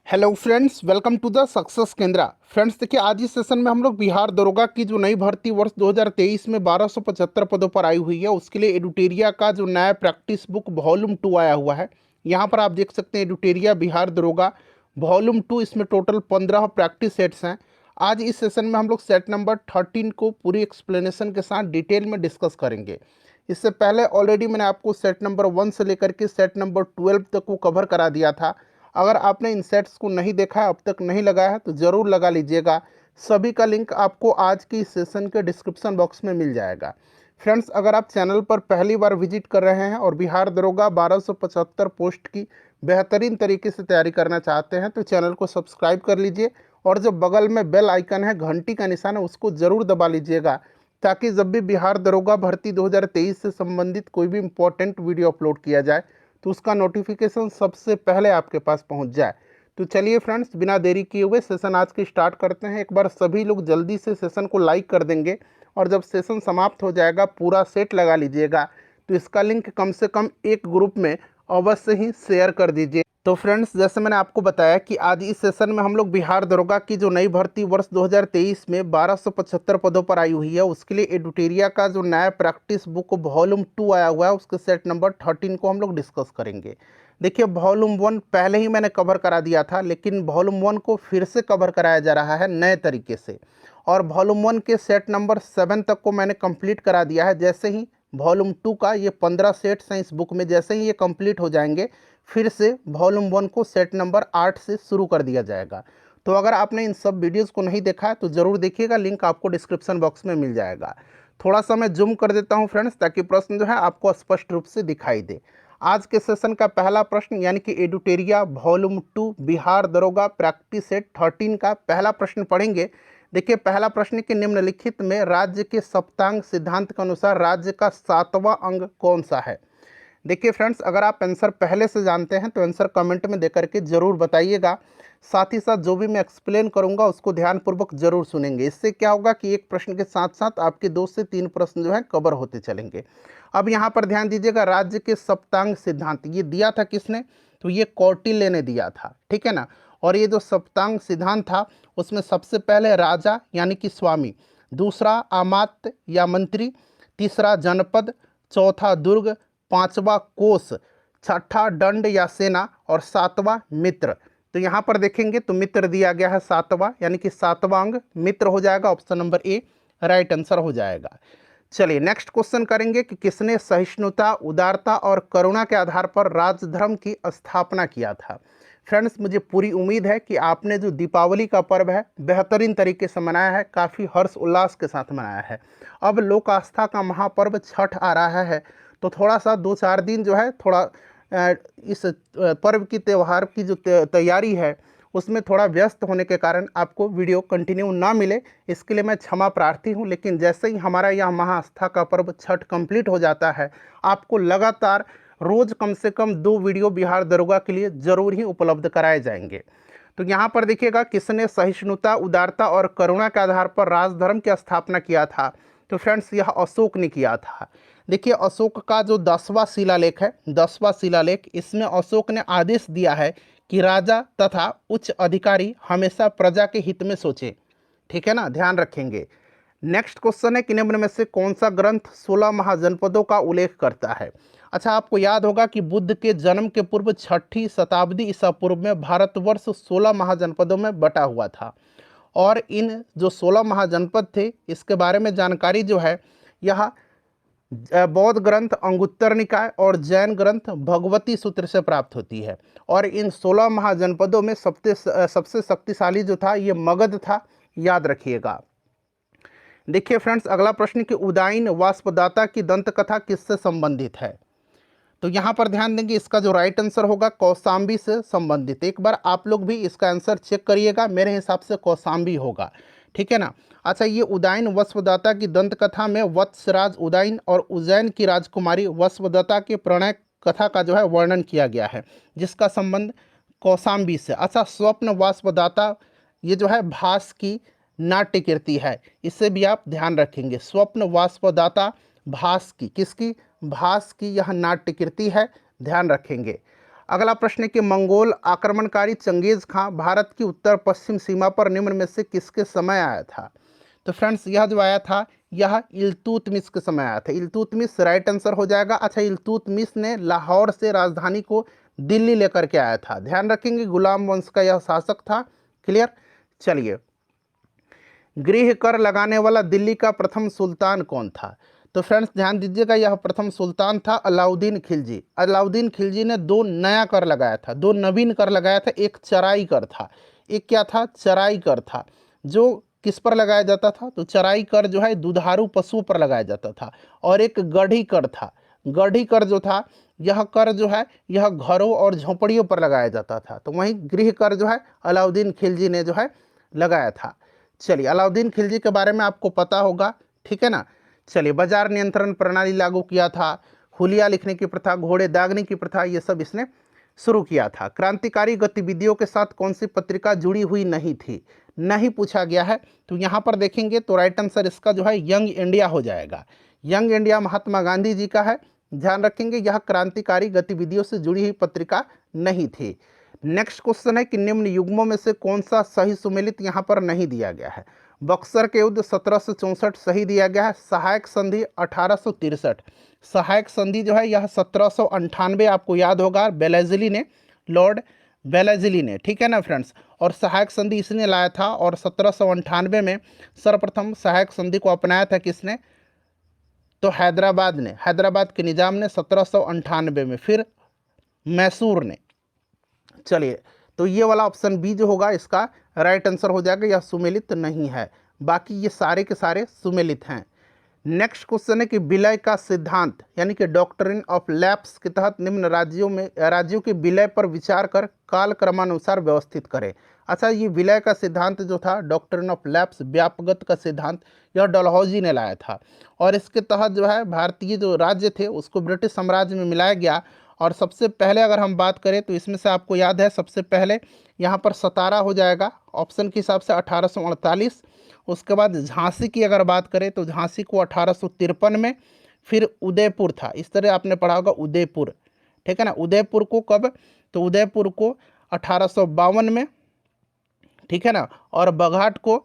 Hello friends, welcome to the success Kendra. Friends देखिए, आज इस सेशन में हम लोग बिहार दरोगा की जो नई भर्ती वर्ष 2023 में 1275 पदों पर आई हुई है, उसके लिए एडुटेरिया का जो नया प्रैक्टिस बुक वॉल्यूम 2 आया हुआ है। यहाँ पर आप देख सकते हैं एडुटेरिया बिहार दरोगा वॉल्यूम 2। इसमें टोटल 15 प्रैक्टिस सेट्स हैं। आज इस सेशन में हम लोग सेट नंबर 13 को पूरी एक्सप्लेनेशन के साथ डिटेल में डिस्कस करेंगे। इससे पहले ऑलरेडी मैंने आपको सेट नंबर 1 से लेकर के सेट नंबर 12 तक को कवर करा दिया था। अगर आपने इन सेट्स को नहीं देखा है, अब तक नहीं लगा है, तो ज़रूर लगा लीजिएगा। सभी का लिंक आपको आज की सेशन के डिस्क्रिप्शन बॉक्स में मिल जाएगा। फ्रेंड्स, अगर आप चैनल पर पहली बार विजिट कर रहे हैं और बिहार दरोगा 1275 पोस्ट की बेहतरीन तरीके से तैयारी करना चाहते हैं, तो चैनल को सब्सक्राइब कर लीजिए और जो बगल में बेल आइकन है, घंटी का निशान है, उसको ज़रूर दबा लीजिएगा, ताकि जब भी बिहार दरोगा भर्ती 2023 से संबंधित कोई भी इंपॉर्टेंट वीडियो अपलोड किया जाए तो उसका नोटिफिकेशन सबसे पहले आपके पास पहुंच जाए। तो चलिए फ्रेंड्स, बिना देरी किए हुए सेशन आज की स्टार्ट करते हैं। एक बार सभी लोग जल्दी से सेशन को लाइक कर देंगे और जब सेशन समाप्त हो जाएगा पूरा सेट लगा लीजिएगा। तो इसका लिंक कम से कम एक ग्रुप में अवश्य ही शेयर कर दीजिए। तो फ्रेंड्स, जैसे मैंने आपको बताया कि आज इस सेशन में हम लोग बिहार दरोगा की जो नई भर्ती वर्ष 2023 में 1275 पदों पर आई हुई है, उसके लिए एडुटेरिया का जो नया प्रैक्टिस बुक वॉल्यूम 2 आया हुआ है, उसके सेट नंबर 13 को हम लोग डिस्कस करेंगे। देखिए, वॉल्यूम 1 पहले ही मैंने कवर करा दिया था, लेकिन वॉल्यूम 1 को फिर से कवर कराया जा रहा है नए तरीके से। और वॉल्यूम 1 के सेट नंबर 7 तक को मैंने कंप्लीट करा दिया है। जैसे ही वॉल्यूम 2 का ये 15 सेट्स हैं इस बुक में, जैसे ही ये कंप्लीट हो जाएंगे, फिर से वॉल्यूम 1 को सेट नंबर 8 से शुरू कर दिया जाएगा। तो अगर आपने इन सब वीडियोस को नहीं देखा है तो ज़रूर देखिएगा, लिंक आपको डिस्क्रिप्शन बॉक्स में मिल जाएगा। थोड़ा सा मैं जूम कर देता हूं फ्रेंड्स, ताकि प्रश्न जो है आपको स्पष्ट रूप से दिखाई दे। आज के सेशन का पहला प्रश्न, यानी कि एडुटेरिया वॉल्यूम 2 बिहार दरोगा प्रैक्टिस सेट 13 का पहला प्रश्न पढ़ेंगे। देखिए, पहला प्रश्न के निम्नलिखित में राज्य के सप्तांग सिद्धांत के अनुसार राज्य का 7वां अंग कौन सा है। देखिए फ्रेंड्स, अगर आप आंसर पहले से जानते हैं तो आंसर कमेंट में देकर के ज़रूर बताइएगा। साथ ही साथ जो भी मैं एक्सप्लेन करूंगा उसको ध्यानपूर्वक जरूर सुनेंगे। इससे क्या होगा कि एक प्रश्न के साथ साथ आपके 2 से 3 प्रश्न जो है कवर होते चलेंगे। अब यहाँ पर ध्यान दीजिएगा, राज्य के सप्तांग सिद्धांत ये दिया था किसने, तो ये कौटिल्य ने दिया था, ठीक है ना। और ये जो सप्तांग सिद्धांत था उसमें सबसे पहले राजा यानी कि स्वामी, दूसरा अमात्य या मंत्री, तीसरा जनपद, चौथा दुर्ग, पांचवा कोष, छठा दंड या सेना और सातवां मित्र। तो यहाँ पर देखेंगे तो मित्र दिया गया है सातवां, यानी कि सातवां अंग मित्र हो जाएगा। Option number A right answer हो जाएगा। चलिए नेक्स्ट क्वेश्चन करेंगे कि किसने सहिष्णुता, उदारता और करुणा के आधार पर राजधर्म की स्थापना किया था। फ्रेंड्स, मुझे पूरी उम्मीद है कि आपने जो दीपावली का पर्व है बेहतरीन तरीके से मनाया है, काफ़ी हर्ष उल्लास के साथ मनाया है। अब लोक आस्था का महापर्व छठ आ रहा है, तो थोड़ा सा 2-4 दिन जो है थोड़ा इस पर्व की त्यौहार की जो तैयारी है उसमें थोड़ा व्यस्त होने के कारण आपको वीडियो कंटिन्यू ना मिले, इसके लिए मैं क्षमा प्रार्थी हूं। लेकिन जैसे ही हमारा यह महाआस्था का पर्व छठ कंप्लीट हो जाता है, आपको लगातार रोज़ कम से कम 2 वीडियो बिहार दरोगा के लिए ज़रूर ही उपलब्ध कराए जाएंगे। तो यहाँ पर देखिएगा, किसने सहिष्णुता, उदारता और करुणा के आधार पर राजधर्म की स्थापना किया था। तो फ्रेंड्स, यह अशोक ने किया था। देखिए, अशोक का जो 10वां शिलालेख है, 10वां शिलालेख, इसमें अशोक ने आदेश दिया है कि राजा तथा उच्च अधिकारी हमेशा प्रजा के हित में सोचे, ठीक है ना, ध्यान रखेंगे। नेक्स्ट क्वेश्चन है कि निम्न में से कौन सा ग्रंथ 16 महाजनपदों का उल्लेख करता है। अच्छा, आपको याद होगा कि बुद्ध के जन्म के पूर्व 6ठी शताब्दी ईसा पूर्व में भारतवर्ष 16 महाजनपदों में बटा हुआ था। और इन जो 16 महाजनपद थे, इसके बारे में जानकारी जो है यह बौद्ध ग्रंथ अंगुत्तर निकाय और जैन ग्रंथ भगवती सूत्र से प्राप्त होती है। और इन 16 महाजनपदों में सबसे शक्तिशाली जो था ये मगध था, याद रखिएगा। देखिए फ्रेंड्स, अगला प्रश्न कि उदाईन वाष्पदाता की दंत कथा किससे संबंधित है। तो यहाँ पर ध्यान देंगे, इसका जो राइट आंसर होगा कौशाम्बी से संबंधित। एक बार आप लोग भी इसका आंसर चेक करिएगा, मेरे हिसाब से कौशाम्बी होगा, ठीक है ना। अच्छा, ये उदाईन वस्वदत्ता की दंत कथा में वत्सराज उदाईन और उज्जैन की राजकुमारी वस्वदत्ता के प्रणय कथा का जो है वर्णन किया गया है, जिसका संबंध कौशाम्बी से। अच्छा, स्वप्न वाष्पदाता ये जो है भास की नाट्य कृति है, इससे भी आप ध्यान रखेंगे। स्वप्न वाष्पदाता भास की, किसकी, भास की यह नाट्य कृति है, ध्यान रखेंगे। अगला प्रश्न है कि मंगोल आक्रमणकारी चंगेज खां भारत की उत्तर पश्चिम सीमा पर निम्न में से किसके समय आया था? तो फ्रेंड्स यह जो आया था यह इल्तुतमिश के समय आया था। इल्तुतमिश राइट आंसर हो जाएगा। अच्छा, इल्तुतमिश ने लाहौर से राजधानी को दिल्ली लेकर के आया था। ध्यान रखेंगे गुलाम वंश का यह शासक था। क्लियर। चलिए, गृह कर लगाने वाला दिल्ली का प्रथम सुल्तान कौन था? तो फ्रेंड्स ध्यान दीजिएगा, यह प्रथम सुल्तान था अलाउद्दीन खिलजी। अलाउद्दीन खिलजी ने दो नया कर लगाया था, दो नवीन कर लगाया था। एक चराई कर था, एक क्या था? चराई कर था। जो किस पर लगाया जाता था? तो चराई कर जो है दुधारू पशुओं पर लगाया जाता था। और एक गढ़ी कर था। गढ़ी कर जो था, यह कर जो है यह घरों और झोपड़ियों पर लगाया जाता था। तो वहीं गृह कर जो है अलाउद्दीन खिलजी ने जो है लगाया था। चलिए, अलाउद्दीन खिलजी के बारे में आपको पता होगा, ठीक है ना। चलिए, बाजार नियंत्रण प्रणाली लागू किया था, हुलिया लिखने की प्रथा, घोड़े दागने की प्रथा, ये सब इसने शुरू किया था। क्रांतिकारी गतिविधियों के साथ कौन सी पत्रिका जुड़ी हुई नहीं थी? नहीं पूछा गया है। तो यहाँ पर देखेंगे तो राइट आंसर इसका जो है यंग इंडिया हो जाएगा। यंग इंडिया महात्मा गांधी जी का है। ध्यान रखेंगे यह क्रांतिकारी गतिविधियों से जुड़ी हुई पत्रिका नहीं थी। नेक्स्ट क्वेश्चन है कि निम्न युग्मों में से कौन सा सही सुमेलित यहाँ पर नहीं दिया गया है? बक्सर के युद्ध 1764 सही दिया गया है। सहायक संधि 1863। सहायक संधि जो है यह 1798 आपको याद होगा, बेलेजली ने, लॉर्ड बेलेजली ने, ठीक है ना फ्रेंड्स। और सहायक संधि इसने लाया था। और 1798 में सर्वप्रथम सहायक संधि को अपनाया था किसने? तो हैदराबाद ने, हैदराबाद के निजाम ने 1798 में, फिर मैसूर ने। चलिए, तो ये वाला ऑप्शन बी जो होगा इसका राइट आंसर हो जाएगा, यह सुमेलित नहीं है। बाकी ये सारे के सारे सुमेलित हैं। नेक्स्ट क्वेश्चन है कि विलय का सिद्धांत यानी कि डॉक्ट्रिन ऑफ लैप्स के तहत निम्न राज्यों के विलय पर विचार कर काल क्रमानुसार व्यवस्थित करें। अच्छा, ये विलय का सिद्धांत जो था, डॉक्ट्रिन ऑफ लैप्स, व्यापगत का सिद्धांत, यह डलहौजी ने लाया था। और इसके तहत जो है भारतीय जो राज्य थे उसको ब्रिटिश साम्राज्य में मिलाया गया। और सबसे पहले अगर हम बात करें तो इसमें से आपको याद है सबसे पहले यहाँ पर सतारा हो जाएगा ऑप्शन के हिसाब से 1848। उसके बाद झांसी की अगर बात करें तो झांसी को 1853 में, फिर उदयपुर था, इस तरह आपने पढ़ा होगा उदयपुर, ठीक है ना। उदयपुर को कब? तो उदयपुर को 1852 में, ठीक है ना। और बघाट को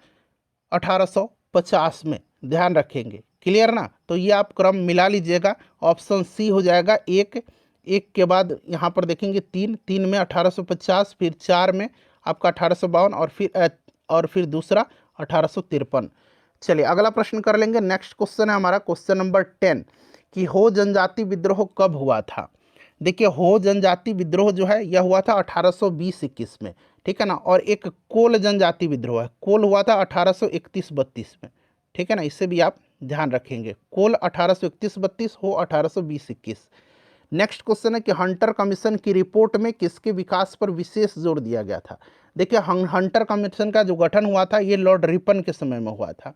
1850 में। ध्यान रखेंगे, क्लियर ना। तो ये आप क्रम मिला लीजिएगा, ऑप्शन सी हो जाएगा। एक एक के बाद यहाँ पर देखेंगे तीन, तीन में 1850, फिर चार में आपका 1852, और फिर दूसरा 1853। चलिए, अगला प्रश्न कर लेंगे। नेक्स्ट क्वेश्चन है हमारा क्वेश्चन नंबर 10 कि हो जनजाति विद्रोह कब हुआ था? देखिए, हो जनजाति विद्रोह जो है यह हुआ था 1820-21 में, ठीक है ना। और एक कोल जनजाति विद्रोह है, कोल हुआ था 1831-32 में, ठीक है ना। इससे भी आप ध्यान रखेंगे, कोल 1831-32 हो 1820-21। नेक्स्ट क्वेश्चन है कि हंटर कमीशन की रिपोर्ट में किसके विकास पर विशेष जोर दिया गया था? देखिए, हंटर कमीशन का जो गठन हुआ था ये लॉर्ड रिपन के समय में हुआ था।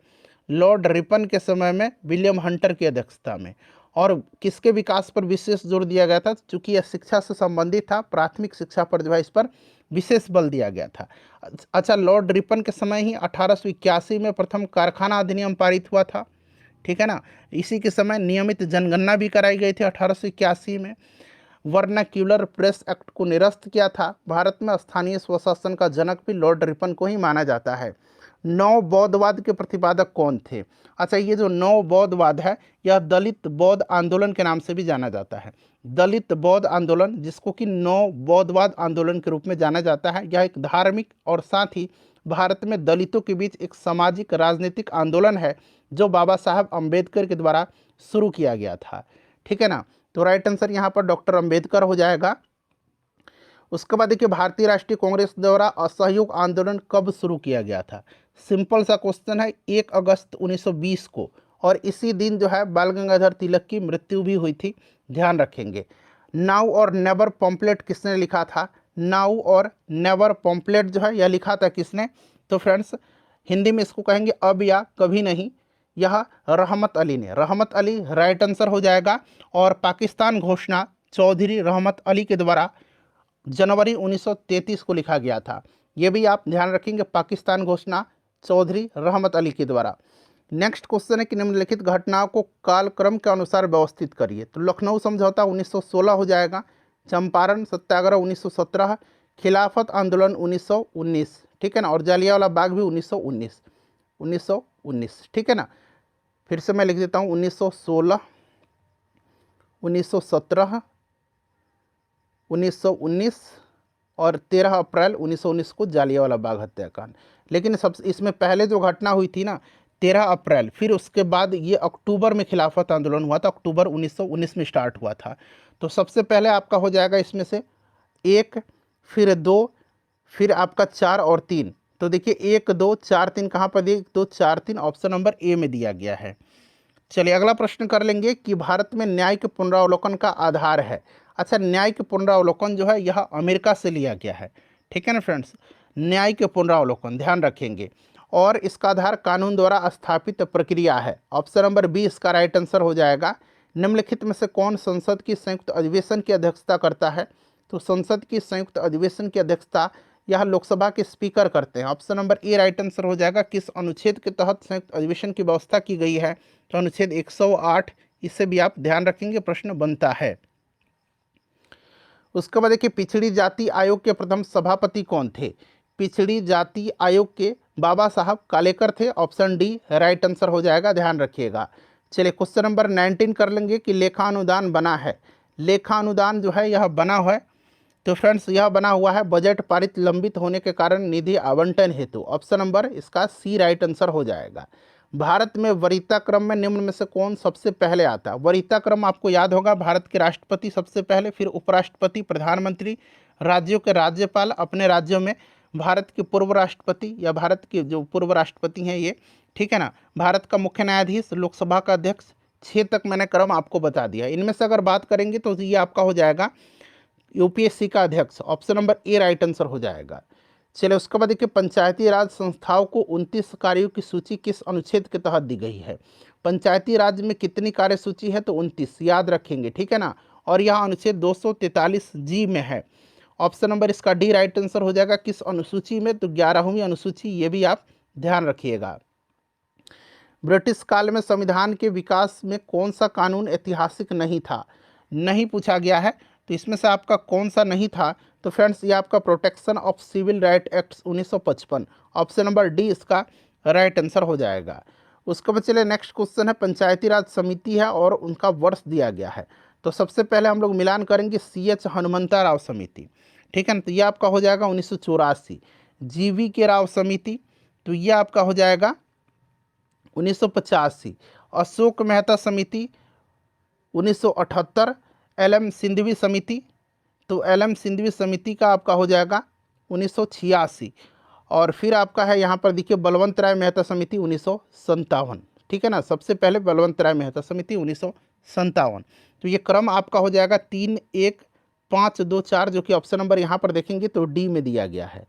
लॉर्ड रिपन के समय में विलियम हंटर की अध्यक्षता में। और किसके विकास पर विशेष जोर दिया गया था? चूंकि यह शिक्षा से संबंधित था, प्राथमिक शिक्षा पर जो है इस पर विशेष बल दिया गया था। अच्छा, लॉर्ड रिपन के समय ही 1881 में प्रथम कारखाना अधिनियम पारित हुआ था, ठीक है ना। इसी के समय नियमित जनगणना भी कराई गई थी 1881 में। वर्नाक्यूलर प्रेस एक्ट को निरस्त किया था। भारत में स्थानीय स्वशासन का जनक भी लॉर्ड रिपन को ही माना जाता है। नव बौद्धवाद के प्रतिपादक कौन थे? अच्छा, ये जो नव बौद्धवाद है यह दलित बौद्ध आंदोलन के नाम से भी जाना जाता है। दलित बौद्ध आंदोलन, जिसको कि नव बौद्धवाद आंदोलन के रूप में जाना जाता है, यह एक धार्मिक और साथ ही भारत में दलितों के बीच एक सामाजिक राजनीतिक आंदोलन है जो बाबा साहब अम्बेडकर के द्वारा शुरू किया गया था, ठीक है ना। तो राइट आंसर यहाँ पर डॉक्टर अम्बेडकर हो जाएगा। उसके बाद देखिए, भारतीय राष्ट्रीय कांग्रेस द्वारा असहयोग आंदोलन कब शुरू किया गया था? सिंपल सा क्वेश्चन है, 1 अगस्त 1920 को। और इसी दिन जो है बाल गंगाधर तिलक की मृत्यु भी हुई थी। ध्यान रखेंगे। नाउ और नेवर पॉम्पलेट किसने लिखा था? नाउ और नेवर पॉम्पलेट जो है यह लिखा था किसने? तो फ्रेंड्स हिंदी में इसको कहेंगे अब या कभी नहीं, यह रहमत अली ने। रहमत अली राइट आंसर हो जाएगा। और पाकिस्तान घोषणा चौधरी रहमत अली के द्वारा जनवरी 1933 को लिखा गया था। ये भी आप ध्यान रखेंगे, पाकिस्तान घोषणा चौधरी रहमत अली के द्वारा। नेक्स्ट क्वेश्चन है कि निम्नलिखित घटनाओं को कालक्रम के अनुसार व्यवस्थित करिए। तो लखनऊ समझौता 1916 हो जाएगा, चंपारण सत्याग्रह 1917, खिलाफत आंदोलन 1919, ठीक है ना, और जलियांवाला बाग भी 1919, 1919, ठीक है ना। फिर से मैं लिख देता हूँ 1916, 1917, 1919 और 13 अप्रैल 1919 को जलियांवाला बाग हत्याकांड। लेकिन सब इसमें पहले जो घटना हुई थी ना 13 अप्रैल, फिर उसके बाद ये अक्टूबर में खिलाफत आंदोलन हुआ था, अक्टूबर 1919 में स्टार्ट हुआ था। तो सबसे पहले आपका हो जाएगा इसमें से 1, फिर 2, फिर आपका 4 और 3। तो देखिए 1 2 4 3 कहाँ पर दिए, 1 2 4 3 ऑप्शन नंबर ए में दिया गया है। चलिए अगला प्रश्न कर लेंगे कि भारत में न्यायिक पुनरावलोकन का आधार है। अच्छा, न्यायिक पुनरावलोकन जो है यह अमेरिका से लिया गया है, ठीक है ना फ्रेंड्स। न्यायिक पुनरावलोकन ध्यान रखेंगे, और इसका आधार कानून द्वारा स्थापित प्रक्रिया है। ऑप्शन नंबर बी इसका राइट आंसर हो जाएगा। निम्नलिखित में से कौन संसद की संयुक्त अधिवेशन की अध्यक्षता करता है? तो संसद की संयुक्त अधिवेशन की अध्यक्षता यह लोकसभा के स्पीकर करते हैं। Option number A right answer हो जाएगा। किस अनुच्छेद के तहत संयुक्त अधिवेशन की व्यवस्था की गई है? तो अनुच्छेद 108, इससे भी आप ध्यान रखेंगे, प्रश्न बनता है। उसके बाद देखिए पिछड़ी जाति आयोग के प्रथम सभापति कौन थे? पिछड़ी जाति आयोग के बाबा साहब कालेकर थे। ऑप्शन डी राइट आंसर हो जाएगा, ध्यान रखिएगा। चलिए क्वेश्चन नंबर 19 कर लेंगे कि लेखा अनुदान बना है। लेखा अनुदान जो है यह बना हुआ है, तो फ्रेंड्स यह बना हुआ है बजट पारित लंबित होने के कारण निधि आवंटन हेतु। ऑप्शन नंबर इसका सी राइट आंसर हो जाएगा। भारत में वरीयता क्रम में निम्न में से कौन सबसे पहले आता है? वरीयता क्रम आपको याद होगा, भारत के राष्ट्रपति सबसे पहले, फिर उपराष्ट्रपति, प्रधानमंत्री, राज्यों के राज्यपाल अपने राज्यों में, भारत के पूर्व राष्ट्रपति या भारत के जो पूर्व राष्ट्रपति हैं ये, ठीक है ना, भारत का मुख्य न्यायाधीश, लोकसभा का अध्यक्ष। 6 तक मैंने क्रम आपको बता दिया। इनमें से अगर बात करेंगे तो ये आपका हो जाएगा यूपीएससी का अध्यक्ष। Option number A right answer हो जाएगा। चलिए उसके बाद देखिए पंचायती राज संस्थाओं को 29 कार्यों की सूची किस अनुच्छेद के तहत दी गई है? पंचायती राज में कितनी कार्य सूची है? तो 29, याद रखेंगे, ठीक है ना। और यह अनुच्छेद 243 जी में है। ऑप्शन नंबर इसका डी राइट आंसर हो जाएगा। किस अनुसूची में? तो 11वीं अनुसूची, ये भी आप ध्यान रखिएगा। ब्रिटिश काल में संविधान के विकास में कौन सा कानून ऐतिहासिक नहीं था? नहीं पूछा गया है, तो इसमें से आपका कौन सा नहीं था? तो फ्रेंड्स ये आपका protection of civil right act 1955, option number D इसका राइट आंसर हो जाएगा। उसके बाद चलिए नेक्स्ट क्वेश्चन है, पंचायती राज समिति है और उनका वर्ष दिया गया है। तो सबसे पहले हम लोग मिलान करेंगे CH हनुमंता राव समिति, ठीक है ना, तो ये आपका हो जाएगा 1984। GV के राव समिति, तो ये आपका हो जाएगा 1985। अशोक मेहता समिति 1978। LM सिंधवी समिति, तो LM सिंधवी समिति का आपका हो जाएगा 1986। और फिर आपका है यहाँ पर देखिए बलवंत राय मेहता समिति 1957, ठीक है ना। सबसे पहले बलवंत राय मेहता समिति 1957। तो ये क्रम आपका हो जाएगा 3 1 5 2 4, जो कि ऑप्शन नंबर यहाँ पर देखेंगे तो डी में दिया गया है।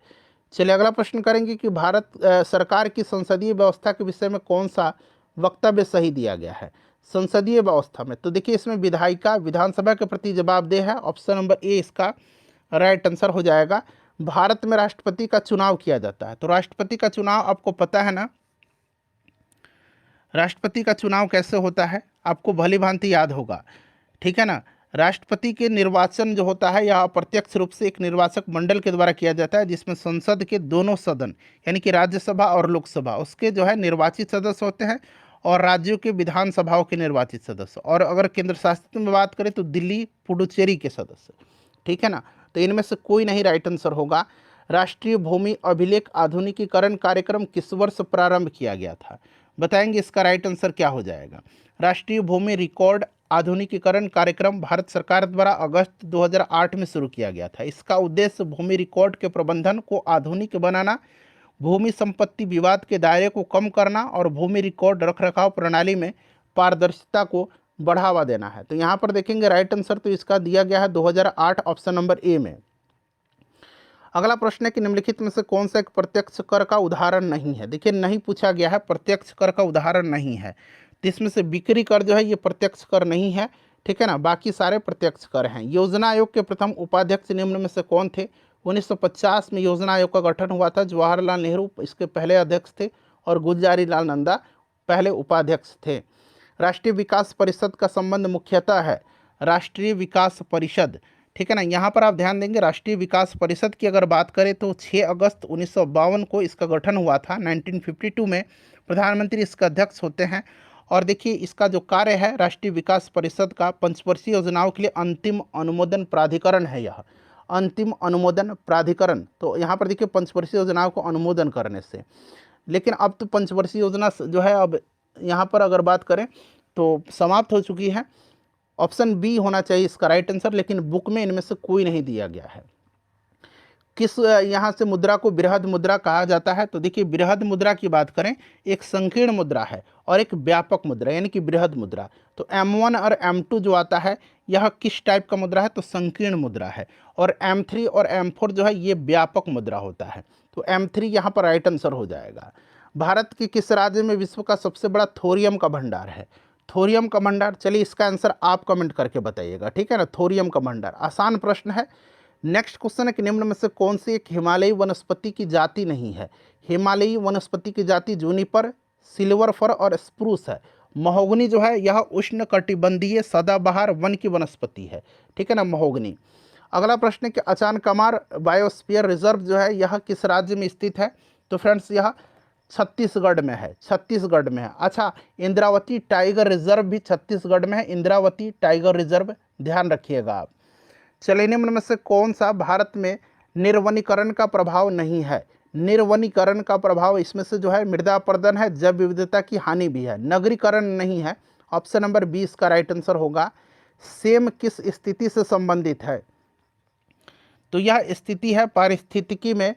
चलिए अगला प्रश्न करेंगे कि भारत सरकार की संसदीय व्यवस्था के विषय में कौन सा वक्तव्य सही दिया गया है? संसदीय व्यवस्था में तो देखिए इसमें विधायिका विधानसभा के प्रति जवाबदेह है। ऑप्शन नंबर ए इसका राइट आंसर हो जाएगा। भारत में राष्ट्रपति का चुनाव किया जाता है, तो राष्ट्रपति का चुनाव आपको पता है ना, राष्ट्रपति का चुनाव कैसे होता है आपको भली भांति याद होगा, ठीक है ना। राष्ट्रपति के निर्वाचन जो होता है यह अप्रत्यक्ष रूप से एक निर्वाचक मंडल के द्वारा किया जाता है, जिसमें संसद के दोनों सदन यानी कि राज्यसभा और लोकसभा उसके जो है निर्वाचित सदस्य होते हैं, और राज्यों के विधानसभाओं के निर्वाचित सदस्य, और अगर केंद्र शासित में बात करें तो दिल्ली पुडुचेरी के सदस्य, ठीक है ना। तो इनमें से कोई नहीं राइट आंसर होगा। राष्ट्रीय भूमि अभिलेख आधुनिकीकरण कार्यक्रम किस वर्ष प्रारंभ किया गया था? बताएंगे इसका राइट आंसर क्या हो जाएगा। राष्ट्रीय भूमि रिकॉर्ड आधुनिकीकरण कार्यक्रम भारत सरकार द्वारा अगस्त 2008 में शुरू किया गया था। इसका उद्देश्य भूमि रिकॉर्ड के प्रबंधन को आधुनिक बनाना, भूमि संपत्ति विवाद के दायरे को कम करना और भूमि रिकॉर्ड रखरखाव प्रणाली में पारदर्शिता को बढ़ावा देना है। तो यहाँ पर देखेंगे राइट आंसर तो इसका दिया गया है 2008, ऑप्शन नंबर ए में। अगला प्रश्न है कि निम्नलिखित में से कौन सा एक प्रत्यक्ष कर का उदाहरण नहीं है? देखिए नहीं पूछा गया है, प्रत्यक्ष कर का उदाहरण नहीं है, तो इसमें से बिक्री कर जो है ये प्रत्यक्ष कर नहीं है, ठीक है ना, बाकी सारे प्रत्यक्ष कर हैं। योजना आयोग के प्रथम उपाध्यक्ष निम्न में से कौन थे? 1950 में योजना आयोग का गठन हुआ था। जवाहरलाल नेहरू इसके पहले अध्यक्ष थे और गुलजारी लाल नंदा पहले उपाध्यक्ष थे। राष्ट्रीय विकास परिषद का संबंध मुख्यतः है, राष्ट्रीय विकास परिषद, ठीक है ना। यहाँ पर आप ध्यान देंगे राष्ट्रीय विकास परिषद की अगर बात करें तो 6 अगस्त 1952 को इसका गठन हुआ था। 1952 में प्रधानमंत्री इसका अध्यक्ष होते हैं। और देखिए इसका जो कार्य है राष्ट्रीय विकास परिषद का, पंचवर्षीय योजनाओं के लिए अंतिम अनुमोदन प्राधिकरण है यह, अंतिम अनुमोदन प्राधिकरण। तो यहाँ पर देखिए पंचवर्षीय योजनाओं को अनुमोदन करने से, लेकिन अब तो पंचवर्षीय योजना जो है अब यहाँ पर अगर बात करें तो समाप्त हो चुकी है। ऑप्शन बी होना चाहिए इसका राइट आंसर, लेकिन बुक में इनमें से कोई नहीं दिया गया है। किस यहाँ से मुद्रा को बृहद मुद्रा कहा जाता है? तो देखिए बृहद मुद्रा की बात करें, एक संकीर्ण मुद्रा है और एक व्यापक मुद्रा यानी कि बृहद मुद्रा। तो M1 और M2 जो आता है यह किस टाइप का मुद्रा है? तो संकीर्ण मुद्रा है। और M3 और M4 जो है ये व्यापक मुद्रा होता है। तो M3 यहाँ पर राइट आंसर हो जाएगा। भारत के किस राज्य में विश्व का सबसे बड़ा थोरियम का भंडार है? थोरियम का भंडार, चलिए इसका आंसर आप कमेंट करके बताइएगा, ठीक है ना। थोरियम का भंडार आसान प्रश्न है। नेक्स्ट क्वेश्चन है कि निम्न में से कौन सी एक हिमालयी वनस्पति की जाति नहीं है? हिमालयी वनस्पति की जाति जूनिपर, सिल्वर फर और स्प्रूस है। महोगनी जो है यह उष्णकटिबंधीय सदाबहार वन की वनस्पति है, ठीक है ना, महोगनी। अगला प्रश्न है कि अचानकमार बायोस्फीयर रिजर्व जो है यह किस राज्य में स्थित है? तो फ्रेंड्स यह छत्तीसगढ़ में है, छत्तीसगढ़ में है। अच्छा, इंद्रावती टाइगर रिजर्व भी छत्तीसगढ़ में है, इंद्रावती टाइगर रिजर्व, ध्यान रखिएगा आप। चलिए निम्न में से कौन सा भारत में निर्वनीकरण का प्रभाव नहीं है? निर्वनीकरण का प्रभाव इसमें से जो है मृदा अपरदन है, जैव विविधता की हानि भी है, नगरीकरण नहीं है। ऑप्शन नंबर 20 का राइट आंसर होगा। सेम किस स्थिति से संबंधित है? तो यह स्थिति है पारिस्थितिकी में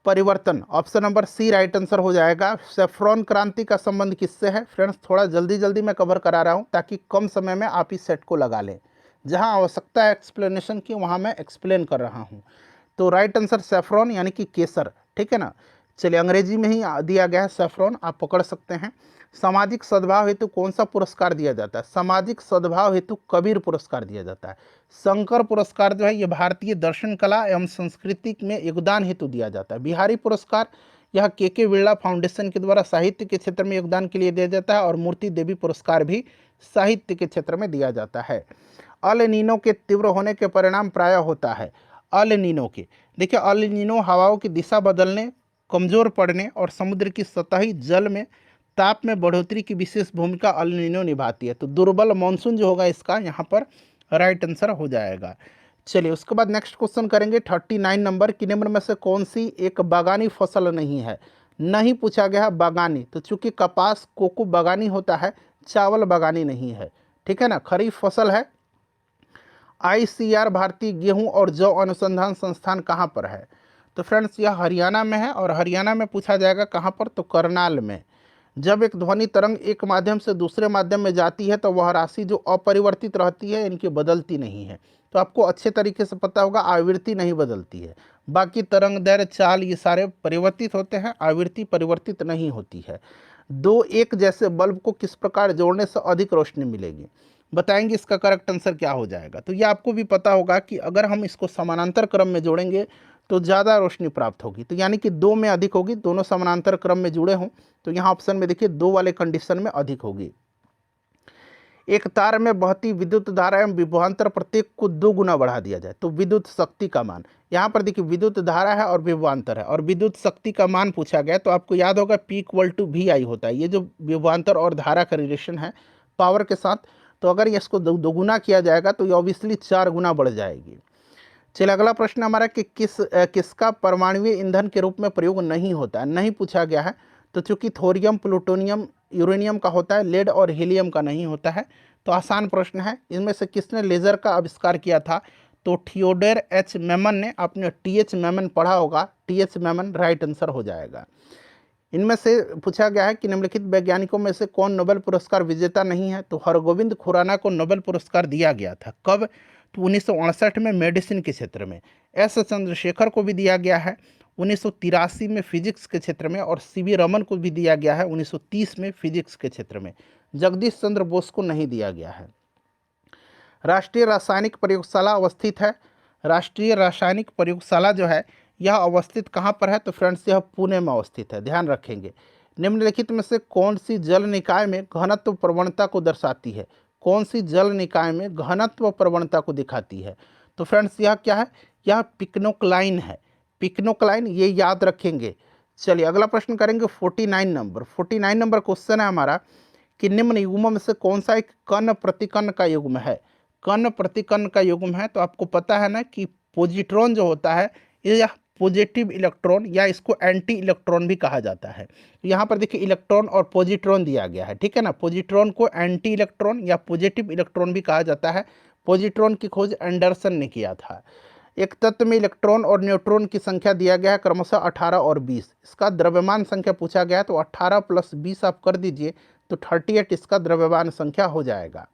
परिवर्तन। Option number C right answer हो जाएगा। सेफ्रॉन क्रांति का संबंध किससे है? फ्रेंड्स थोड़ा जल्दी जल्दी मैं कवर करा रहा हूँ ताकि कम समय में आप इस सेट को लगा लें। जहाँ आवश्यकता है एक्सप्लेनेशन की वहाँ मैं एक्सप्लेन कर रहा हूँ। तो राइट आंसर सेफ्रॉन यानी कि केसर, ठीक है ना। चलिए अंग्रेजी में ही दिया गया है सेफ्रॉन, आप पकड़ सकते हैं। सामाजिक सद्भाव हेतु कौन सा पुरस्कार दिया जाता है? सामाजिक सद्भाव हेतु कबीर पुरस्कार दिया जाता है। शंकर पुरस्कार जो है ये भारतीय दर्शन कला एवं संस्कृति में योगदान हेतु दिया जाता है। बिहारी पुरस्कार यह के बिरला फाउंडेशन के द्वारा साहित्य के क्षेत्र में योगदान के लिए दिया जाता है। और मूर्ति देवी पुरस्कार भी साहित्य के क्षेत्र में दिया जाता है। अल नीनो के तीव्र होने के परिणाम प्रायः होता है। अल नीनो के, देखिए अल नीनो हवाओं की दिशा बदलने, कमजोर पड़ने और समुद्र की सतही जल में ताप में बढ़ोतरी की विशेष भूमिका अल नीनो निभाती है। तो दुर्बल मानसून जो होगा इसका यहाँ पर राइट आंसर हो जाएगा। चलिए उसके बाद नेक्स्ट क्वेश्चन करेंगे 39 नंबर की, निम्न में से कौन सी एक बागानी फसल नहीं है? नहीं पूछा गया है बागानी, तो चूंकि कपास कोको बागानी होता है, चावल बागानी नहीं है, ठीक है ना। खरीफ फसल है। ICR भारतीय गेहूं और जौ अनुसंधान संस्थान कहाँ पर है? तो फ्रेंड्स यह हरियाणा में है। और हरियाणा में पूछा जाएगा कहाँ पर? तो करनाल में। जब एक ध्वनि तरंग एक माध्यम से दूसरे माध्यम में जाती है तो वह राशि जो अपरिवर्तित रहती है, इनकी बदलती नहीं है। तो आपको अच्छे तरीके से पता होगा आवृत्ति नहीं बदलती है, बाकी तरंग दैर्घ्य चाल ये सारे परिवर्तित होते हैं, आवृत्ति परिवर्तित नहीं होती है। दो एक जैसे बल्ब को किस प्रकार जोड़ने से अधिक रोशनी मिलेगी? बताएंगे इसका करेक्ट आंसर क्या हो जाएगा। तो ये आपको भी पता होगा कि अगर हम इसको समानांतर क्रम में जोड़ेंगे तो ज़्यादा रोशनी प्राप्त होगी। तो यानी कि दो में अधिक होगी, दोनों समानांतर क्रम में जुड़े हों। तो यहाँ ऑप्शन में देखिए दो वाले कंडीशन में अधिक होगी। एक तार में बहती विद्युत धारा एवं विभवांतर प्रत्येक को 2 गुना बढ़ा दिया जाए तो विद्युत शक्ति का मान, यहाँ पर देखिए विद्युत धारा है और विभवांतर है और विद्युत शक्ति का मान पूछा गया। तो आपको याद होगा P = VI होता है। ये जो विभवांतर और धारा का रिलेशन है पावर के साथ, तो अगर इसको दोगुना किया जाएगा तो ये ऑब्वियसली 4 गुना बढ़ जाएगी। चलिए अगला प्रश्न हमारा कि किसका परमाणुीय ईंधन के रूप में प्रयोग नहीं होता है? नहीं पूछा गया है। तो चूंकि थोरियम, प्लूटोनियम, यूरेनियम का होता है, लेड और हीलियम का नहीं होता है। तो आसान प्रश्न है। इनमें से किसने लेज़र का आविष्कार किया था? तो थियोडोर H मेमन ने। आपने TH मेमन पढ़ा होगा, TH मेमन राइट आंसर हो जाएगा। इनमें से पूछा गया है कि निम्नलिखित वैज्ञानिकों में से कौन नोबेल पुरस्कार विजेता नहीं है? तो हरगोविंद खुराना को नोबेल पुरस्कार दिया गया था। कब? तो 1968 में मेडिसिन के क्षेत्र में। S चंद्रशेखर को भी दिया गया है 1983 में फिजिक्स के क्षेत्र में। और CV रमन को भी दिया गया है 1930 में फिजिक्स के क्षेत्र में। जगदीश चंद्र बोस को नहीं दिया गया है। राष्ट्रीय रासायनिक प्रयोगशाला अवस्थित है। राष्ट्रीय रासायनिक प्रयोगशाला जो है यह अवस्थित कहाँ पर है? तो फ्रेंड्स यह पुणे में अवस्थित है, ध्यान रखेंगे। निम्नलिखित में से कौन सी जल निकाय में घनत्व प्रवणता को दर्शाती है? कौन सी जल निकाय में घनत्व प्रवणता को दिखाती है? तो फ्रेंड्स यह क्या है, यह पिक्नोक्लाइन है, पिक्नोक्लाइन, ये याद रखेंगे। चलिए अगला प्रश्न करेंगे 49 नंबर क्वेश्चन है हमारा कि निम्न युग्मों में से कौन सा एक कण प्रतिकण का युग्म है। कण प्रतिकण का युग्म है तो आपको पता है ना कि पॉजिट्रॉन जो होता है यह पॉजिटिव इलेक्ट्रॉन या इसको एंटी इलेक्ट्रॉन भी कहा जाता है। यहाँ पर देखिए इलेक्ट्रॉन और पॉजिट्रॉन दिया गया है, ठीक है ना। पॉजिट्रॉन को एंटी इलेक्ट्रॉन या पॉजिटिव इलेक्ट्रॉन भी कहा जाता है। पॉजिट्रॉन की खोज एंडरसन ने किया था। एक तत्व में इलेक्ट्रॉन और न्यूट्रॉन की संख्या दिया गया है क्रमशः 18 और 20। इसका द्रव्यमान संख्या पूछा गया है तो 18 + 20 आप कर दीजिए तो 38 इसका द्रव्यमान संख्या हो जाएगा।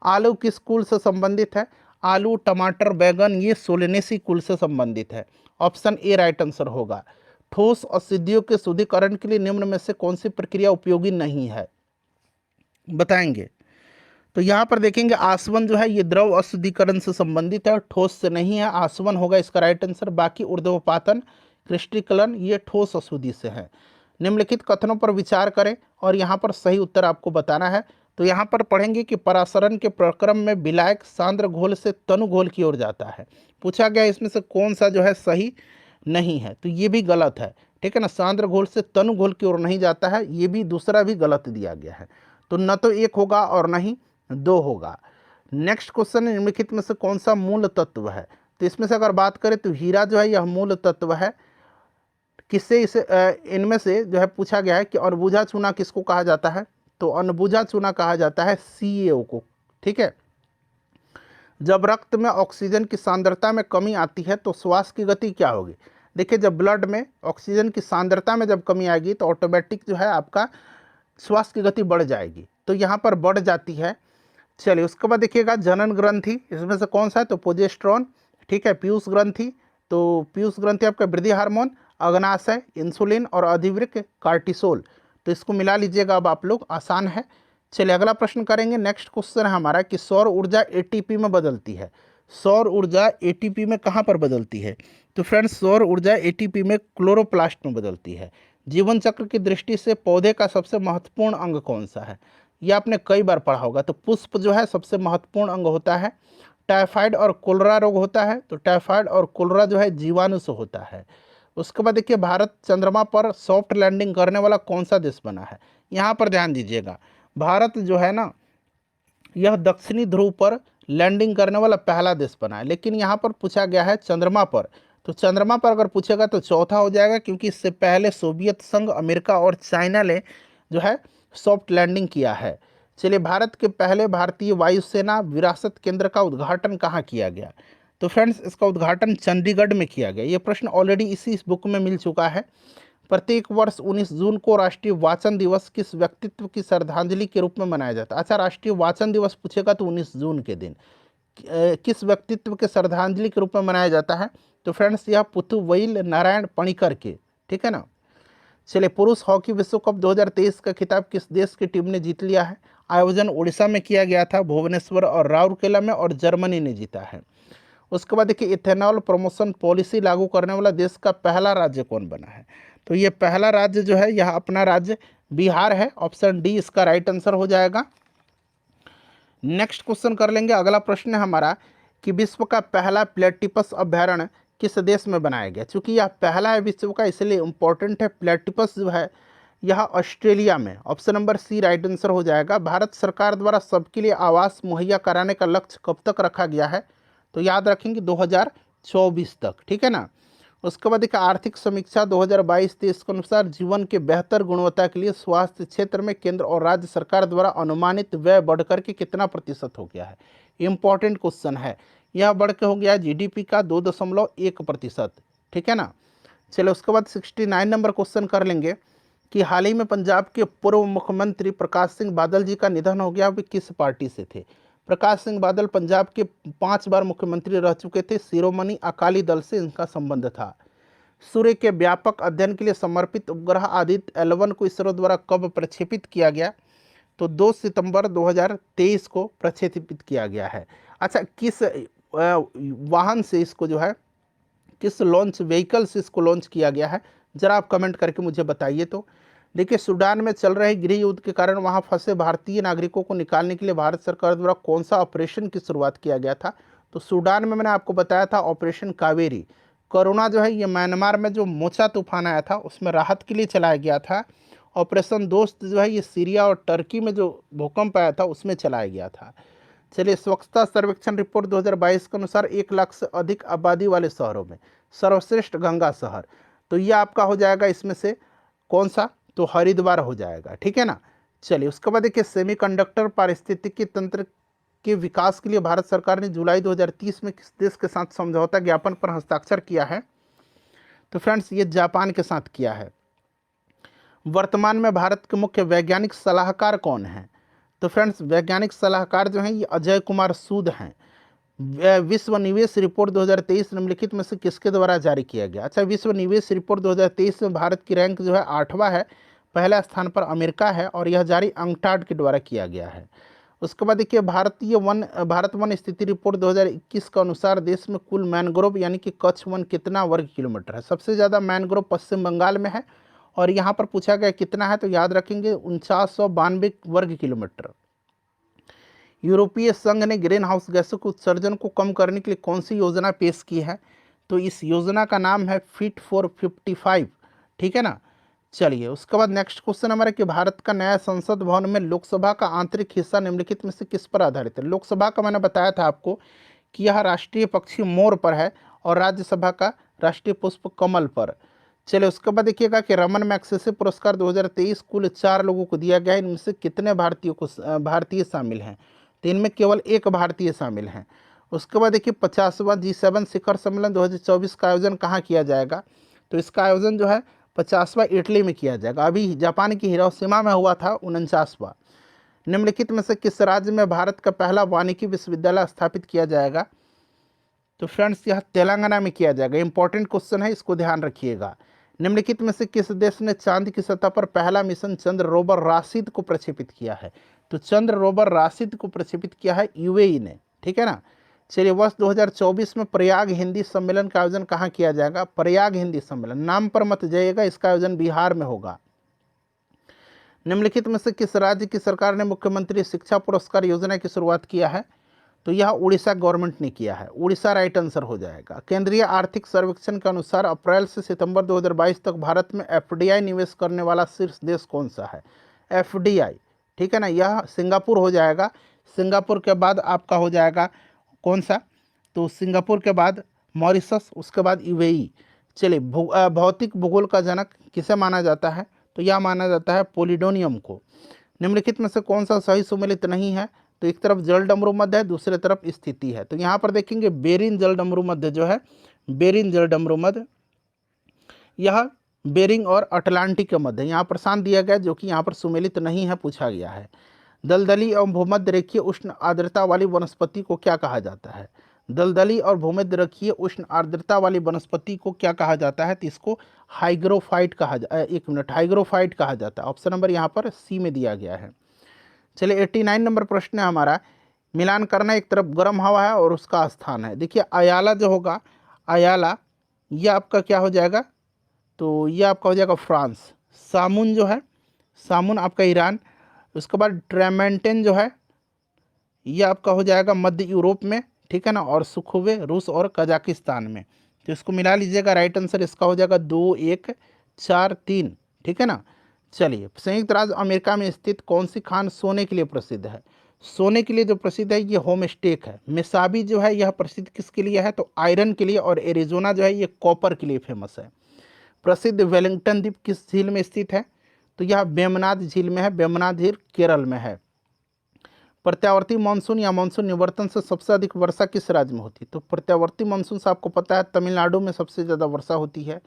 आलू किस कुल से संबंधित है। आलू, टमाटर, बैगन ये सोलेनेसी कुल से संबंधित है। ऑप्शन ए राइट आंसर होगा। ठोस अशुद्धियों के शुद्धिकरण के लिए निम्न में से कौन सी प्रक्रिया उपयोगी नहीं है, बताएंगे। तो यहाँ पर देखेंगे आसवन जो है ये द्रव अशुद्धिकरण से संबंधित है, ठोस से नहीं है। आसवन होगा इसका राइट आंसर। बाकी ऊर्ध्वपातन, क्रिस्टलीकरण ये ठोस अशुद्धि से है। निम्नलिखित कथनों पर विचार करें और यहाँ पर सही उत्तर आपको बताना है। तो यहाँ पर पढ़ेंगे कि परासरण के प्रक्रम में विलायक सांद्र घोल से तनु घोल की ओर जाता है। पूछा गया इसमें से कौन सा जो है सही नहीं है, तो ये भी गलत है, ठीक है ना। सांद्र घोल से तनु घोल की ओर नहीं जाता है, ये भी दूसरा भी गलत दिया गया है। तो न तो एक होगा और न ही दो होगा। नेक्स्ट क्वेश्चन, निम्नलिखित में से कौन सा मूल तत्व है। तो इसमें से अगर बात करें तो हीरा जो है यह मूल तत्व है। किससे इसे इनमें से जो है पूछा गया है कि अनबुझा चूना किसको कहा जाता है। तो अनबुझा चूना कहा जाता है CaO को, ठीक है। जब रक्त में ऑक्सीजन की सांद्रता में कमी आती है तो श्वास की गति क्या होगी। देखिए जब ब्लड में ऑक्सीजन की सांद्रता में जब कमी आएगी तो ऑटोमेटिक जो है आपका श्वास की गति बढ़ जाएगी, तो यहाँ पर बढ़ जाती है। चलिए उसके बाद देखिएगा जनन ग्रंथि, इसमें से कौन सा है तो प्रोजेस्टेरोन, ठीक है। पीयूष ग्रंथि, तो पीयूष ग्रंथि आपका वृद्धि हार्मोन, अग्नाशय, इंसुलिन और अधिवृक्क कार्टिसोल। तो इसको मिला लीजिएगा अब आप लोग, आसान है। चलिए अगला प्रश्न करेंगे। नेक्स्ट क्वेश्चन है हमारा कि सौर ऊर्जा ATP में बदलती है। सौर ऊर्जा ATP में कहाँ पर बदलती है। तो फ्रेंड्स सौर ऊर्जा ATP में क्लोरोप्लास्ट में बदलती है। जीवन चक्र की दृष्टि से पौधे का सबसे महत्वपूर्ण अंग कौन सा है, यह आपने कई बार पढ़ा होगा। तो पुष्प जो है सबसे महत्वपूर्ण अंग होता है। टाइफाइड और कोलेरा रोग होता है, तो टाइफाइड और कोलेरा जो है जीवाणु से होता है। उसके बाद देखिए भारत चंद्रमा पर सॉफ्ट लैंडिंग करने वाला कौन सा देश बना है। यहाँ पर ध्यान दीजिएगा, भारत जो है ना यह दक्षिणी ध्रुव पर लैंडिंग करने वाला पहला देश बना है, लेकिन यहाँ पर पूछा गया है चंद्रमा पर। तो चंद्रमा पर अगर पूछेगा तो चौथा हो जाएगा, क्योंकि इससे पहले सोवियत संघ, अमेरिका और चाइना ने जो है सॉफ्ट लैंडिंग किया है। चलिए भारत के पहले भारतीय वायुसेना विरासत केंद्र का उद्घाटन कहाँ किया गया। तो फ्रेंड्स इसका उद्घाटन चंडीगढ़ में किया गया। ये प्रश्न ऑलरेडी इसी इस बुक में मिल चुका है। प्रत्येक वर्ष 19 जून को राष्ट्रीय वाचन दिवस किस व्यक्तित्व की श्रद्धांजलि के रूप में मनाया जाता है। अच्छा, राष्ट्रीय वाचन दिवस पूछेगा तो 19 जून के दिन किस व्यक्तित्व के श्रद्धांजलि के रूप में मनाया जाता है। तो फ्रेंड्स यह पुथुवैल नारायण पणिकर के, ठीक है ना। चलिए पुरुष हॉकी विश्व कप 2023 का खिताब किस देश की टीम ने जीत लिया है। आयोजन उड़ीसा में किया गया था, भुवनेश्वर और राउरकेला में, और जर्मनी ने जीता है। उसके बाद देखिए इथेनॉल प्रमोशन पॉलिसी लागू करने वाला देश का पहला राज्य कौन बना है। तो ये पहला राज्य जो है यह अपना राज्य बिहार है। ऑप्शन डी इसका राइट आंसर हो जाएगा। नेक्स्ट क्वेश्चन कर लेंगे। अगला प्रश्न है हमारा कि विश्व का पहला प्लेटिपस अभ्यारण्य किस देश में बनाया गया। चूंकि यह पहला है विश्व का, इसलिए इंपॉर्टेंट है। प्लेटिपस जो है यह ऑस्ट्रेलिया में। Option number C right answer हो जाएगा। भारत सरकार द्वारा सबके लिए आवास मुहैया कराने का लक्ष्य कब तक रखा गया है। तो याद रखेंगे 2024 तक, ठीक है ना। उसके बाद एक आर्थिक समीक्षा 2022-23 के अनुसार जीवन के बेहतर गुणवत्ता के लिए स्वास्थ्य क्षेत्र में केंद्र और राज्य सरकार द्वारा अनुमानित व्यय बढ़कर के कितना प्रतिशत हो गया है। इंपॉर्टेंट क्वेश्चन है। यह बढ़ के हो गया GDP का 2.1%, ठीक है ना। चलो उसके बाद 69 नंबर क्वेश्चन कर लेंगे कि हाल ही में पंजाब के पूर्व मुख्यमंत्री प्रकाश सिंह बादल जी का निधन हो गया। वे किस पार्टी से थे। प्रकाश सिंह बादल पंजाब के 5 बार मुख्यमंत्री रह चुके थे। शिरोमणि अकाली दल से इनका संबंध था। सूर्य के व्यापक अध्ययन के लिए समर्पित उपग्रह आदित्य L1 को इसरो द्वारा कब प्रक्षेपित किया गया। तो 2 सितंबर 2023 को प्रक्षेपित किया गया है। अच्छा, किस वाहन से इसको जो है, किस लॉन्च व्हीकल से इसको लॉन्च किया गया है, जरा आप कमेंट करके मुझे बताइए। तो देखिए सूडान में चल रहे गृह युद्ध के कारण वहां फंसे भारतीय नागरिकों को निकालने के लिए भारत सरकार द्वारा कौन सा ऑपरेशन की शुरुआत किया गया था। तो सूडान में मैंने आपको बताया था ऑपरेशन कावेरी। कोरोना जो है ये म्यांमार में जो मोचा तूफान आया था उसमें राहत के लिए चलाया गया था। ऑपरेशन दोस्त जो है ये सीरिया और टर्की में जो भूकंप आया था उसमें चलाया गया था। चलिए, स्वच्छता सर्वेक्षण रिपोर्ट 2022 के अनुसार 1 लाख से अधिक आबादी वाले शहरों में सर्वश्रेष्ठ गंगा शहर, तो ये आपका हो जाएगा इसमें से कौन सा, तो हरिद्वार हो जाएगा, ठीक है ना। चलिए, उसके बाद देखिए सेमीकंडक्टर पारिस्थितिकी तंत्र के विकास के लिए भारत सरकार ने जुलाई 2030 में किस देश के साथ समझौता ज्ञापन पर हस्ताक्षर किया है, तो फ्रेंड्स ये जापान के साथ किया है। वर्तमान में भारत के मुख्य वैज्ञानिक सलाहकार कौन हैं, तो फ्रेंड्स वैज्ञानिक सलाहकार जो हैं ये अजय कुमार सूद हैं। विश्व निवेश रिपोर्ट 2023 निम्नलिखित में से किसके द्वारा जारी किया गया। अच्छा, विश्व निवेश रिपोर्ट 2023 में भारत की रैंक जो है 8वां है, पहला स्थान पर अमेरिका है और यह जारी अंकटाड के द्वारा किया गया है। उसके बाद देखिए भारत वन स्थिति रिपोर्ट 2021 के अनुसार देश में कुल मैनग्रोव यानी कि कच्छ वन कितना वर्ग किलोमीटर है। सबसे ज़्यादा मैनग्रोव पश्चिम बंगाल में है और यहाँ पर पूछा गया कितना है, तो याद रखेंगे 4992 वर्ग किलोमीटर। यूरोपीय संघ ने ग्रीन हाउस गैसों के उत्सर्जन को कम करने के लिए कौन सी योजना पेश की है, तो इस योजना का नाम है फिट फॉर 55, ठीक है ना। चलिए, उसके बाद नेक्स्ट क्वेश्चन हमारा कि भारत का नया संसद भवन में लोकसभा का आंतरिक हिस्सा निम्नलिखित में से किस पर आधारित है। लोकसभा का मैंने बताया था आपको कि यह राष्ट्रीय पक्षी मोर पर है और राज्यसभा का राष्ट्रीय पुष्प कमल पर। चलिए, उसके बाद देखिएगा कि रमन मैग्सेसे पुरस्कार 2023 कुल 4 लोगों को दिया गया है, इनमें से कितने भारतीय शामिल हैं, तो इनमें केवल एक भारतीय शामिल हैं। उसके बाद देखिए 50वां G7 शिखर सम्मेलन 2024 का आयोजन कहाँ किया जाएगा, तो इसका आयोजन जो है 50वां इटली में किया जाएगा। अभी जापान की हिरोशिमा में हुआ था 49वां। निम्नलिखित में से किस राज्य में भारत का पहला वानिकी विश्वविद्यालय स्थापित किया जाएगा, तो फ्रेंड्स यह तेलंगाना में किया जाएगा। इंपॉर्टेंट क्वेश्चन है, इसको ध्यान रखिएगा। निम्नलिखित में से किस देश ने चांद की सतह पर पहला मिशन चंद्र रोवर राशिद को प्रक्षेपित किया है, तो चंद्र रोवर राशिद को प्रक्षेपित किया है यूएई ने, ठीक है ना। चलिए, वर्ष 2024 में प्रयाग हिंदी सम्मेलन का आयोजन कहाँ किया जाएगा, प्रयाग हिंदी सम्मेलन, नाम पर मत जाइएगा, इसका आयोजन बिहार में होगा। निम्नलिखित में से किस राज्य की सरकार ने मुख्यमंत्री शिक्षा पुरस्कार योजना की शुरुआत किया है, तो यह उड़ीसा गवर्नमेंट ने किया है। उड़ीसा राइट आंसर हो जाएगा। केंद्रीय आर्थिक सर्वेक्षण के अनुसार अप्रैल से सितंबर 2022 तक भारत में एफडीआई निवेश करने वाला शीर्ष देश कौन सा है, एफडीआई, ठीक है ना, यह सिंगापुर हो जाएगा। सिंगापुर के बाद आपका हो जाएगा कौन सा, तो सिंगापुर के बाद मॉरिशस, उसके बाद यूएई। चलिए, भौतिक भूगोल का जनक किसे माना जाता है, तो यह माना जाता है पोलिडोनियम को। निम्नलिखित में से कौन सा सही सुमेलित नहीं है, तो एक तरफ जल डमरू मध्य है, दूसरे तरफ स्थिति है। तो यहाँ पर देखेंगे बेरिन जल डमरू मध्य जो है, बेरिन जल डमरू मध्य, यह बेरिंग और अटलांटिक के मध्य यहाँ प्रशांत दिया गया, जो कि यहाँ पर सुमेलित नहीं है, पूछा गया है। दलदली और भूमध्य रेखीय उष्ण आर्द्रता वाली वनस्पति को क्या कहा जाता है, दलदली और भूमध्य रेखीय उष्ण आर्द्रता वाली वनस्पति को क्या कहा जाता है, तो इसको हाइग्रोफाइट हाइग्रोफाइट कहा जाता है। ऑप्शन नंबर यहाँ पर सी में दिया गया है। चलिए, 89 नंबर प्रश्न है हमारा, मिलान करना एक तरफ गर्म हवा है और उसका स्थान है। देखिए, अयाला जो होगा, अयाला यह आपका क्या हो जाएगा, तो ये आपका हो जाएगा फ्रांस। सामुन जो है, सामुन आपका ईरान। उसके बाद ट्रेमेंटेन जो है ये आपका हो जाएगा मध्य यूरोप में, ठीक है ना, और सुखोवे रूस और कजाकिस्तान में। तो इसको मिला लीजिएगा, राइट आंसर इसका हो जाएगा 2 1 4 3, ठीक है ना। चलिए, संयुक्त राज्य अमेरिका में स्थित कौन सी खान सोने के लिए प्रसिद्ध है, सोने के लिए जो प्रसिद्ध है ये होम स्टेक है। मिसाबी जो है यह प्रसिद्ध किसके लिए है, तो आयरन के लिए, और एरिजोना जो है ये कॉपर के लिए फेमस है। प्रसिद्ध वेलिंगटन द्वीप किस झील में स्थित है, तो यह वेम्बनाड झील में है, वेम्बनाड झील केरल में है। प्रत्यावर्ती मानसून या मानसून निवर्तन से सबसे अधिक वर्षा किस राज्य में होती है, तो प्रत्यावर्ती मानसून से आपको पता है तमिलनाडु में सबसे ज़्यादा वर्षा होती है।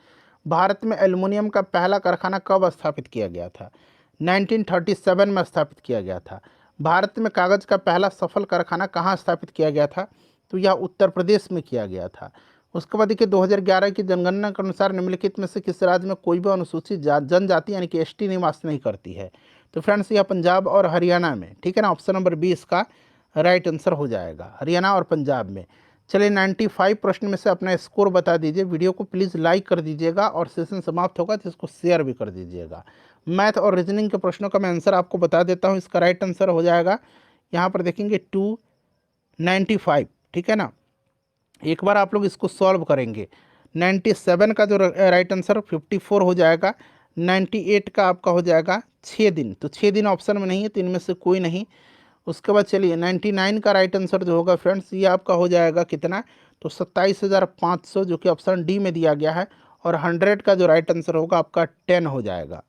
भारत में एल्युमिनियम का पहला कारखाना कब स्थापित किया गया था, 1937 में स्थापित किया गया था। भारत में कागज़ का पहला सफल कारखाना कहाँ स्थापित किया गया था, तो यह उत्तर प्रदेश में किया गया था। उसके बाद देखिए 2011 की जनगणना के अनुसार निम्नलिखित में से किस राज्य में कोई भी अनुसूचित जनजाति यानी कि एसटी निवास नहीं करती है, तो फ्रेंड्स यह पंजाब और हरियाणा में, ठीक है ना। ऑप्शन नंबर 20 इसका राइट आंसर हो जाएगा, हरियाणा और पंजाब में। चलिए, 95 प्रश्न में से अपना स्कोर बता दीजिए। वीडियो को प्लीज़ लाइक कर दीजिएगा और सेशन समाप्त होगा तो इसको शेयर भी कर दीजिएगा। मैथ और रीजनिंग के प्रश्नों का मैं आंसर आपको बता देता हूँ। इसका राइट आंसर हो जाएगा यहाँ पर देखेंगे 295, ठीक है ना। एक बार आप लोग इसको सॉल्व करेंगे। 97 का जो राइट आंसर 54 हो जाएगा। 98 का आपका हो जाएगा 6 दिन, तो 6 दिन ऑप्शन में नहीं है, तो इनमें से कोई नहीं। उसके बाद चलिए 99 का राइट आंसर जो होगा फ्रेंड्स, ये आपका हो जाएगा कितना, तो 27,500, जो कि ऑप्शन डी में दिया गया है। और 100 का जो राइट आंसर होगा आपका 10 हो जाएगा।